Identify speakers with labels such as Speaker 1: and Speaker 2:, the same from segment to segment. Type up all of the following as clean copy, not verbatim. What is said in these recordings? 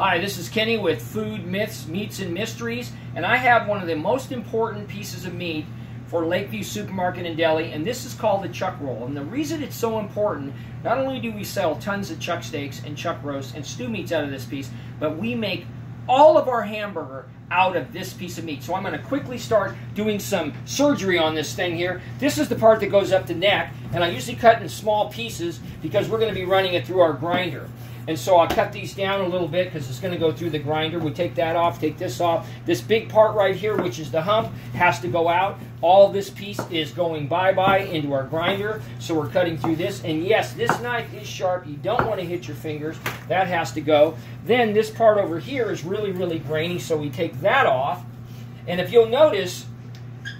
Speaker 1: Hi, this is Kenny with Food Myths, Meats, and Mysteries, and I have one of the most important pieces of meat for Lakeview Supermarket and Deli, and this is called the chuck roll. And the reason it's so important, not only do we sell tons of chuck steaks and chuck roasts and stew meats out of this piece, but we make all of our hamburger out of this piece of meat. So I'm going to quickly start doing some surgery on this thing here. This is the part that goes up the neck, and I usually cut in small pieces because we're going to be running it through our grinder. And so I'll cut these down a little bit because it's going to go through the grinder. We take that off, take this off. This big part right here, which is the hump, has to go out. All this piece is going bye-bye into our grinder. So we're cutting through this. And yes, this knife is sharp. You don't want to hit your fingers. That has to go. Then this part over here is really, really grainy, so we take that off. And if you'll notice,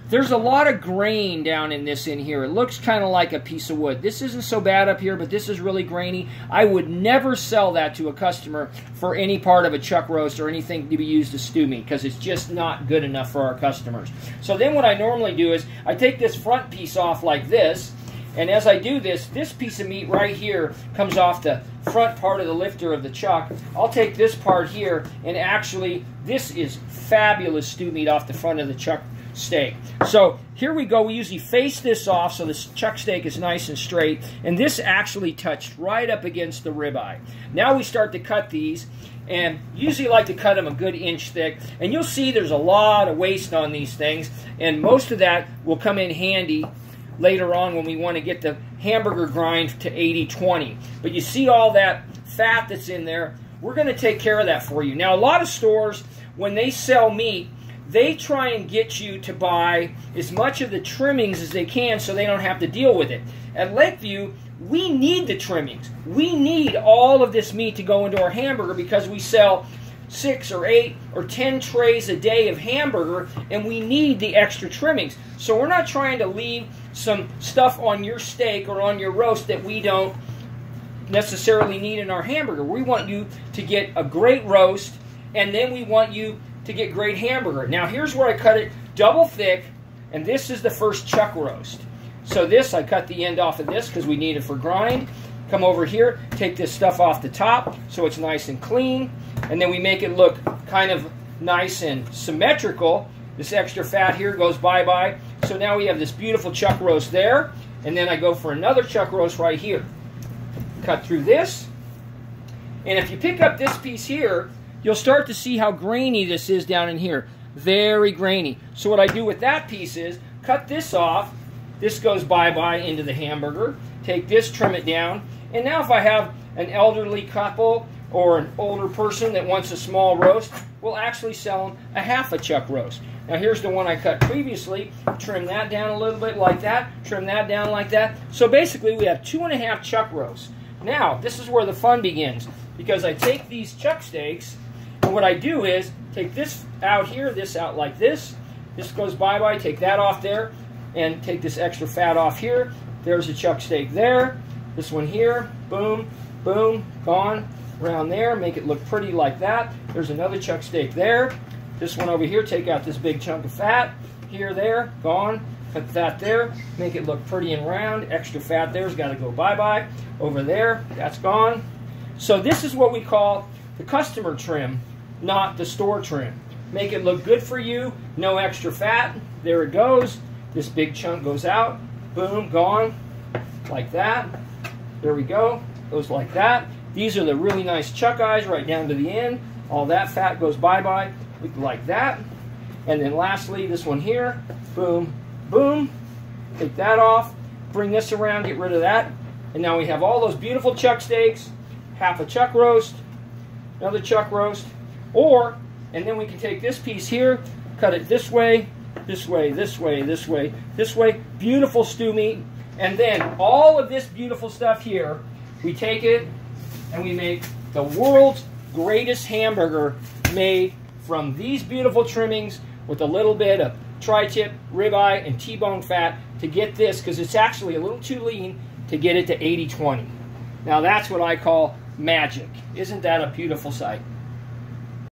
Speaker 1: there's a lot of grain down in this in here. It looks kind of like a piece of wood. This isn't so bad up here, but this is really grainy. I would never sell that to a customer for any part of a chuck roast or anything to be used as stew meat because it's just not good enough for our customers. So then what I normally do is I take this front piece off like this, and as I do this, this piece of meat right here comes off the front part of the lifter of the chuck. I'll take this part here, and actually this is fabulous stew meat off the front of the chuck steak. So here we go. We usually face this off so this chuck steak is nice and straight, and this actually touched right up against the ribeye. Now we start to cut these, and usually like to cut them a good inch thick, and you'll see there's a lot of waste on these things, and most of that will come in handy later on when we want to get the hamburger grind to 80-20. But you see all that fat that's in there, we're going to take care of that for you. Now a lot of stores, when they sell meat, they try and get you to buy as much of the trimmings as they can so they don't have to deal with it. At Lakeview, we need the trimmings. We need all of this meat to go into our hamburger because we sell 6 or 8 or 10 trays a day of hamburger, and we need the extra trimmings. So we're not trying to leave some stuff on your steak or on your roast that we don't necessarily need in our hamburger. We want you to get a great roast, and then we want you to get great hamburger. Now here's where I cut it double thick, and this is the first chuck roast. So this, I cut the end off of this because we need it for grind. Come over here, take this stuff off the top so it's nice and clean, and then we make it look kind of nice and symmetrical. This extra fat here goes bye-bye. So now we have this beautiful chuck roast there, and then I go for another chuck roast right here. Cut through this, and if you pick up this piece here, you'll start to see how grainy this is down in here. Very grainy. So what I do with that piece is cut this off. This goes bye-bye into the hamburger. Take this, trim it down. And now if I have an elderly couple or an older person that wants a small roast, we'll actually sell them a half a chuck roast. Now here's the one I cut previously. Trim that down a little bit like that. Trim that down like that. So basically we have 2.5 chuck roasts. Now this is where the fun begins, because I take these chuck steaks, and what I do is take this out here, this out like this. This goes bye-bye, take that off there, and take this extra fat off here. There's a chuck steak there. This one here, boom, boom, gone. Around there, make it look pretty like that. There's another chuck steak there. This one over here, take out this big chunk of fat. Here, there, gone. Cut that there, make it look pretty and round. Extra fat there's got to go bye-bye. Over there, that's gone. So this is what we call the customer trim, not the store trim. Make it look good for you, no extra fat. There it goes. This big chunk goes out. Boom, gone. Like that. There we go. Goes like that. These are the really nice chuck eyes right down to the end. All that fat goes bye-bye like that. And then lastly, this one here. Boom, boom. Take that off. Bring this around, get rid of that. And now we have all those beautiful chuck steaks, half a chuck roast, another chuck roast, and then we can take this piece here, cut it this way, this way, this way, this way, this way. Beautiful stew meat. And then all of this beautiful stuff here, we take it and we make the world's greatest hamburger made from these beautiful trimmings with a little bit of tri-tip, ribeye, and T-bone fat to get this, because it's actually a little too lean to get it to 80-20. Now that's what I call magic. Isn't that a beautiful sight?